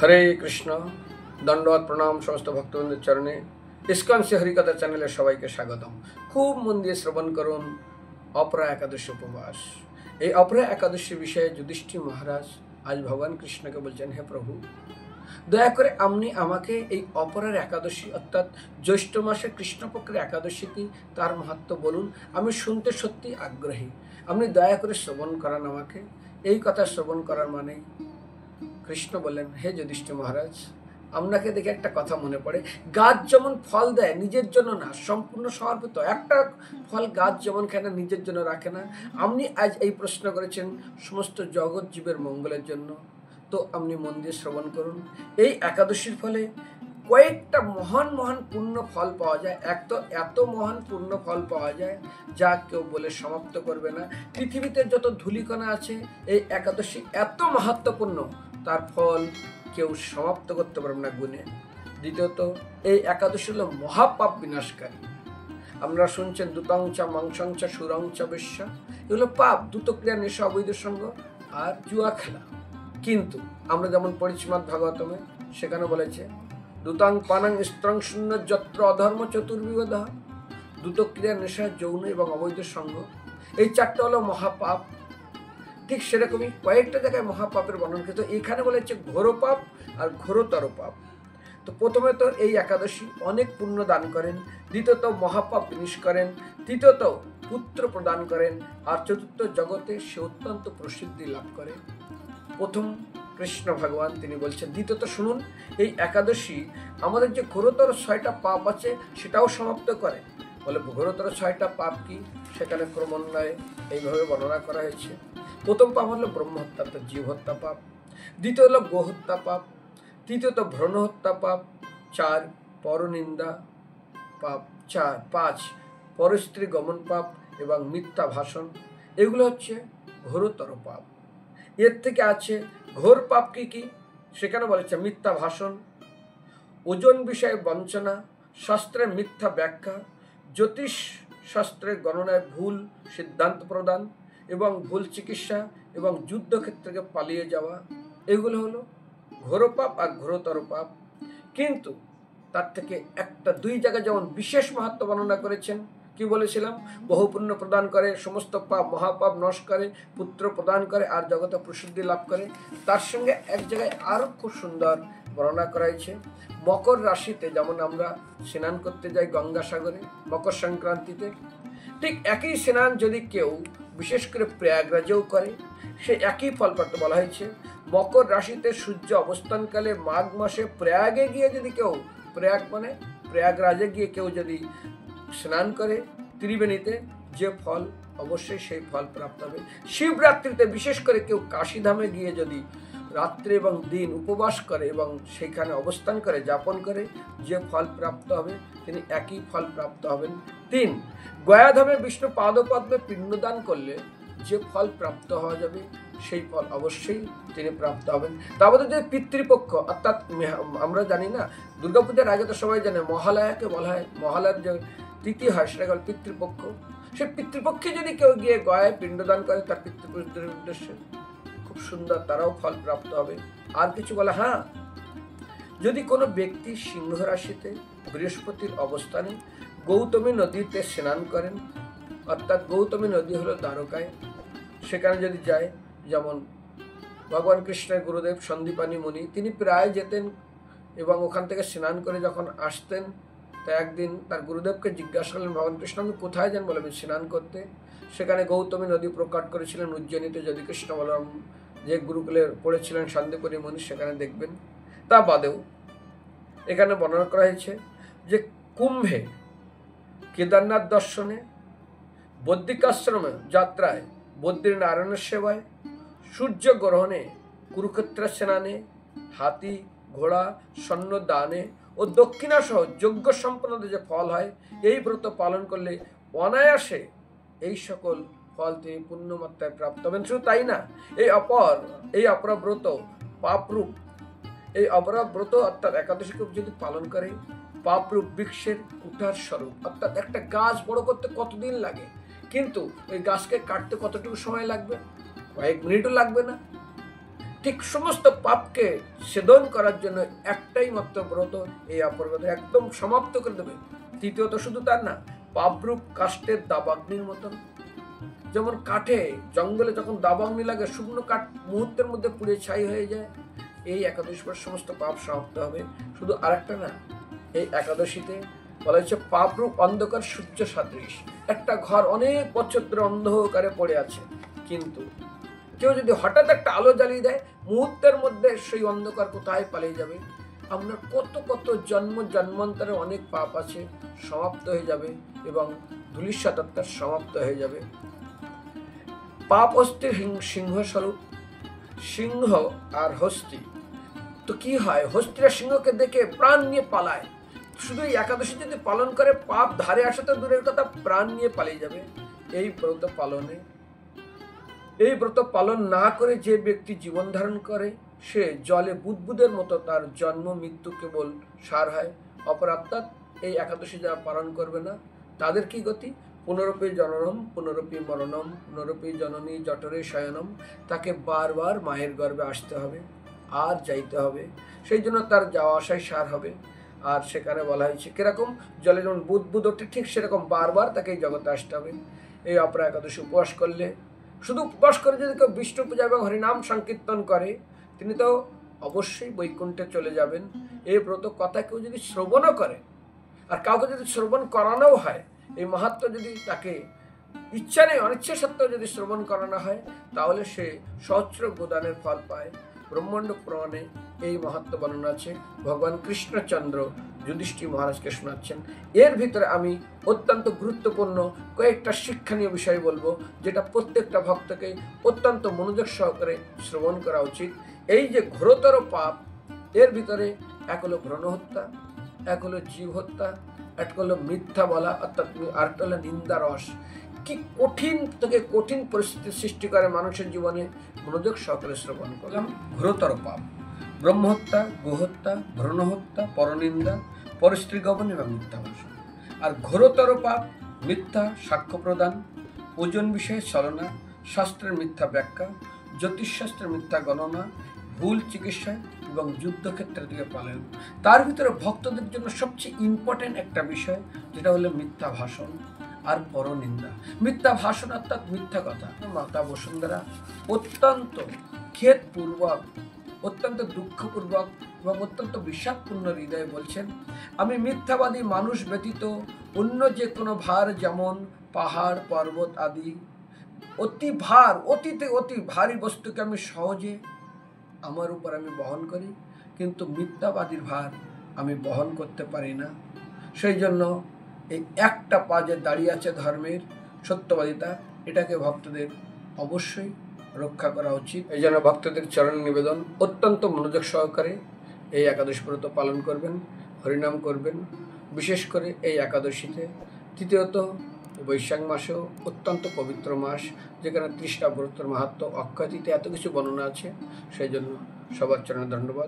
হরে কৃষ্ণ। দণ্ডবত প্রণাম সমস্ত ভক্তবৃন্দের চরণে। ইস্কন শ্রী হরিকথা চ্যানেলে সবাইকে স্বাগতম। খুব মন দিয়ে শ্রবণ করুন অপরা একাদশী উপবাস। এই অপরা একাদশীর বিষয়ে যুধিষ্ঠির মহারাজ আজ ভগবান কৃষ্ণকে বলছেন, হে প্রভু, দয়া করে আপনি আমাকে এই অপরার একাদশী অর্থাৎ জ্যৈষ্ঠ মাসে কৃষ্ণপক্ষের একাদশী কি তার মাহাত্ম্য বলুন। আমি শুনতে সত্যি আগ্রহী, আপনি দয়া করে শ্রবণ করান আমাকে। এই কথা শ্রবণ করার মানে কৃষ্ণ বললেন, হে যুধিষ্ঠির মহারাজ, আপনাকে দেখে একটা কথা মনে পড়ে। গাছ যেমন ফল দেয় নিজের জন্য না, সম্পূর্ণ সমর্পিত। একটা ফল গাছ যেমন খায় না, নিজের জন্য রাখে না, আপনি আজ এই প্রশ্ন করেছেন সমস্ত জগৎ জীবের মঙ্গলের জন্য। তো আপনি মন দিয়ে শ্রবণ করুন। এই একাদশীর ফলে কয়েকটা মহান মহান পূর্ণ ফল পাওয়া যায়। এক তো এত মহান পূর্ণ ফল পাওয়া যায় যা কেউ বলে সমাপ্ত করবে না। পৃথিবীতে যত ধূলিকণা আছে এই একাদশী এত মাহাত্ম্যপূর্ণ, তার ফল কেউ সমাপ্ত করতে পারবে না গুণে। দ্বিতীয়ত, এই একাদশী হলো মহাপাপ বিনাশকারী। আপনারা শুনছেন দুতংচা মাংসংচা সুরংচা বেশ্যা, এগুলো পাপ। দ্রুতক্রিয়া, নেশা, অবৈধ সঙ্গ আর জুয়া খেলা। কিন্তু আমরা যেমন পরিচিমাদ ভাগবতমে সেখানে বলেছে, দুতাং পানাং স্ত্রং শূন্য যত্র অধর্ম চতুর্বিধ। দ্রুতক্রিয়া, নেশা, যৌন এবং অবৈধ সঙ্গ, এই চারটা হলো মহাপাপ। ঠিক সেরকমই কয়েকটা জায়গায় মহাপাপের বর্ণনা, কিন্তু এখানে বলেছে ঘোর পাপ আর ঘোরতর পাপ। তো প্রথমে তো এই একাদশী অনেক পুণ্য দান করেন, দ্বিতীয়ত মহাপাপ বিনাশ করেন, তৃতীয়ত পুত্র প্রদান করেন, আর চতুর্থ জগতে সে অত্যন্ত প্রসিদ্ধি লাভ করে। প্রথম কৃষ্ণ ভগবান তিনি বলছেন। দ্বিতীয়ত শুনুন, এই একাদশী আমাদের যে ঘোরতর 6টা পাপ আছে সেটাও সমাপ্ত করে। বলে ঘোরতর 6টা পাপ কি, সেখানে ক্রমান্বয়ে এইভাবে বর্ণনা করা হয়েছে। প্রথম পাপ হলো ব্রহ্মহত্যা অর্থাৎ জীব হত্যা পাপ, দ্বিতীয় হলো গোহত্যা পাপ, তৃতীয়ত ভ্রণ হত্যা পাপ, 4 পরনিন্দা পাপ, 5 পরস্ত্রী গমন পাপ এবং মিথ্যা ভাষণ। এগুলো হচ্ছে ঘোরতর পাপ। এর থেকে আছে ঘোর পাপ কি কি, সেখানে বলেছে মিথ্যা ভাষণ, ওজন বিষয়ে বঞ্চনা, শাস্ত্রের মিথ্যা ব্যাখ্যা, জ্যোতিষ শাস্ত্রের গণনায় ভুল সিদ্ধান্ত প্রদান এবং ভুল চিকিৎসা এবং যুদ্ধক্ষেত্রে পালিয়ে যাওয়া। এগুলো হলো ঘোর পাপ আর ঘোরতর পাপ। কিন্তু তার থেকে একটা 2 জায়গায় যেমন বিশেষ মাহাত্ম্য বর্ণনা করেছেন। কি বলেছিলাম, বহু পুণ্য প্রদান করে, সমস্ত পাপ মহাপাপ নষ্ট করে, পুত্র প্রদান করে আর জগতে প্রসিদ্ধি লাভ করে। তার সঙ্গে এক জায়গায় আরো খুব সুন্দর বর্ণনা করা হয়েছে। মকর রাশিতে যেমন আমরা স্নান করতে যাই গঙ্গাসাগরে মকর সংক্রান্তিতে, ঠিক একই স্নান যদি কেউ বিশেষ করে প্রয়াগরাজেও করে, সে একই ফল প্রাপ্ত। বলা হয়েছে মকর রাশিতে সূর্য অবস্থানকালে মাঘ মাসে প্রয়াগে গিয়ে যদি কেউ, প্রয়াগ মানে প্রয়াগরাজে গিয়ে কেউ যদি স্নান করে ত্রিবেণীতে, যে ফল অবশ্যই সেই ফল প্রাপ্ত হবে। শিবরাত্রিতে বিশেষ করে কেউ কাশীধামে গিয়ে যদি রাত্রি এবং দিন উপবাস করে এবং সেখানে অবস্থান করে যাপন করে, যে ফল প্রাপ্ত হবে তিনি একই ফল প্রাপ্ত হবেন। 3 গয়াধামে বিষ্ণু পাদপদ্মে পিণ্ডদান করলে যে ফল প্রাপ্ত হওয়া যাবে সেই ফল অবশ্যই তিনি প্রাপ্ত হবেন। তারপরে যে পিতৃপক্ষ অর্থাৎ আমরা জানি না, দুর্গাপূজার আগে তো সবাই জানে মহালয়াকে বলা হয়, মহালয়ার যে তিথি হয় সেটা হল পিতৃপক্ষ। সে পিতৃপক্ষে যদি কেউ গিয়ে গয়ায় পিণ্ডদান করে তার পিতৃপুরুষদের উদ্দেশ্যে, খুব সুন্দর তারাও ফল প্রাপ্ত হবে। আর কিছু বলে, হ্যাঁ, যদি কোনো ব্যক্তি সিংহ রাশিতে বৃহস্পতির অবস্থানে গৌতমী নদীতে স্নান করেন, অর্থাৎ গৌতমী নদী হলো দ্বারকায়, সেখানে যদি যায়, যেমন ভগবান কৃষ্ণের গুরুদেব সন্দীপানি মুনি তিনি প্রায় যেতেন এবং ওখান থেকে স্নান করে যখন আসতেন, তা একদিন তার গুরুদেবকে জিজ্ঞাসা করলেন, ভগবান কৃষ্ণ আপনি কোথায় যান? বলে আমি স্নান করতে। সেখানে গৌতমী নদী প্রকট করেছিলেন উজ্জয়িনীতে, যদি কৃষ্ণ বলরাম যে গুরুকুলে পড়েছিলেন সন্দীপানি মুনি, সেখানে দেখবেন। তা বাদেও এখানে বর্ণনা করা হয়েছে যে কুম্ভে, কেদারনাথ দর্শনে, বদ্রিকাশ্রমে যাত্রায়, বদ্রীনারায়ণের সেবায়, সূর্য গ্রহণে, কুরুক্ষেত্র স্নানে, হাতি ঘোড়া সৈন্য দানে ও দক্ষিণা সহ যজ্ঞ সম্পন্নদের যে ফল হয়, এই ব্রত পালন করলে অনায়াসে এই সকল ফল তিনি পুণ্যমাত্রায় প্রাপ্ত হবেন। শুধু তাই না, এই অপরা ব্রত পাপরূপ, এই অপরা ব্রত অর্থাৎ একাদশীকে যদি পালন করে, পাপরূপ বৃক্ষের কুঠার স্বরূপ। অর্থাৎ একটা গাছ বড় করতে কতদিন লাগে, কিন্তু ওই গাছকে কাটতে কতটুকু সময় লাগবে? কয়েক মিনিটও লাগবে না। ঠিক সমস্ত পাপকে ছেদন করার জন্য একটাই মাত্র ব্রত, এই অপরব্রত একদম সমাপ্ত করে দেবে। তৃতীয়ত শুধু তার না, পাপরূপ কাষ্ঠের দাবাগ্নির মতন, যেমন কাঠে জঙ্গলে যখন দাবাগ্নি লাগে শুকনো কাঠ মুহূর্তের মধ্যে পুড়ে ছাই হয়ে যায়, এই একাদশী পর সমস্ত পাপ সমাপ্ত হবে। শুধু আরেকটা না, এই একাদশীতে বলা হচ্ছে পাপরূপ অন্ধকার সূর্য সদৃশ। একটা ঘর অনেক বছর ধরে অন্ধকারে পড়ে আছে, কিন্তু কেউ যদি হঠাৎ একটা আলো জ্বালিয়ে দেয়, মুহূর্তের মধ্যে সেই অন্ধকার কোথায় পালিয়ে যাবে। আপনার কত কত জন্ম জন্মান্তরে অনেক পাপ আছে, সমাপ্ত হয়ে যাবে এবং ধূলিসাৎ আত্মার সমাপ্ত হয়ে যাবে। পাপ হস্তির সিংহ স্বরূপ, সিংহ আর হস্তি তো কি হয়, হস্তিরা সিংহকে দেখে প্রাণ নিয়ে পালায়। শুধু এই একাদশী যদি পালন করে, পাপ ধারে আসা তো দূরের কথা, প্রাণ নিয়ে পালিয়ে যাবে। এই ব্রত পালন না করে যে ব্যক্তি জীবন ধারণ করে, সে জলে বুদবুদের মতো, তার জন্ম মৃত্যু কেবল সার হয়। অপরাত্মাৎ এই একাদশী যারা পালন করবে না, তাদের কি গতি? পুনরপি জননম পুনরপি মরণম পুনরপি জননী জঠরে শয়নম। তাকে বারবার মায়ের গর্ভে আসতে হবে আর যাইতে হবে, সেই জন্য তার যাওয়া আসাই সার হবে। আর সেখানে বলা হয়েছে কিরকম, জলে যেমন বুদবুদ ওঠে, ঠিক সেরকম বারবার তাকে এই জগতে আসতে হবে। এই অপরা একাদশী উপবাস করলে, শুধু উপবাস করে যদি কেউ বিষ্ণু পূজা এবং হরিনাম সংকীর্তন করে, তিনি তো অবশ্যই বৈকুণ্ঠে চলে যাবেন। এই ব্রত কথা কেউ যদি শ্রবণও করে, আর কাউকে যদি শ্রবণ করানোও হয়, এই মাহাত্ম্য যদি তাকে ইচ্ছা নেই অনিচ্ছা সত্ত্বেও যদি শ্রবণ করানো হয়, তাহলে সে সহস্র গোদানের ফল পায়। ব্রহ্মাণ্ড পুরাণে এই মাহাত্ম্য বর্ণনা আছে। ভগবান কৃষ্ণচন্দ্র যুধিষ্ঠির মহারাজকে শোনাচ্ছেন। এর ভিতরে আমি অত্যন্ত গুরুত্বপূর্ণ কয়েকটা শিক্ষণীয় বিষয় বলবো, যেটা প্রত্যেকটা ভক্তকে অত্যন্ত মনোযোগ সহকারে শ্রবণ করা উচিত। এই যে ঘোরতর পাপ, এর ভিতরে এক হলো ভ্রূণ হত্যা, এক হলো জীব হত্যা, এক হলো মিথ্যা বলা, অর্থাৎ আরেকটা হলো নিন্দা রস। কি কঠিন থেকে কঠিন পরিস্থিতির সৃষ্টি করে মানুষের জীবনে, মনোযোগ সহকারে শ্রবণ করলাম। ঘোরতর পাপ: ব্রহ্মহত্যা, গোহত্যা, ভ্রূণ হত্যা, পরনিন্দা, পরস্ত্রী গমন এবং মিথ্যা ভাষণ। আর ঘোরতর পাপ: মিথ্যা সাক্ষ্য প্রদান, ওজন বিষয়ে ছলনা, শাস্ত্রের মিথ্যা ব্যাখ্যা, জ্যোতিষশাস্ত্রের মিথ্যা গণনা, ভুল চিকিৎসা এবং যুদ্ধক্ষেত্র থেকে পালন। তার ভিতরে ভক্তদের জন্য সবচেয়ে ইম্পর্টেন্ট একটা বিষয়, যেটা হলো মিথ্যা ভাষণ আর পরনিন্দা। মিথ্যা ভাষণ অর্থাৎ মিথ্যা কথা। মাতা বসুন্ধরা অত্যন্ত খেদপূর্বক, অত্যন্ত দুঃখপূর্বক এবং অত্যন্ত বিষাদপূর্ণ হৃদয়ে বলছেন, আমি মিথ্যাবাদী মানুষ ব্যতীত অন্য যে কোনো ভার, যেমন পাহাড় পর্বত আদি অতি ভারী বস্তুকে আমি সহজে আমার উপর আমি বহন করি, কিন্তু মিথ্যাবাদীর ভার আমি বহন করতে পারি না। সেই জন্য এই একটা পা যে দাঁড়িয়ে আছে ধর্মের সত্যবাদিতা, এটাকে ভক্তদের অবশ্যই রক্ষা করা উচিত। এই জন্য ভক্তদের চরণ নিবেদন, অত্যন্ত মনোযোগ সহকারে এই একাদশী ব্রত পালন করবেন, হরিনাম করবেন, বিশেষ করে এই একাদশীতে। তৃতীয়ত, বৈশাখ মাসেও অত্যন্ত পবিত্র মাস, যেখানে 30টা ব্রতর মাহাত্ম্য, অক্ষয় তৃতীয়া এত কিছু বর্ণনা আছে। সেই জন্য সবার চরণে ধন্যবাদ।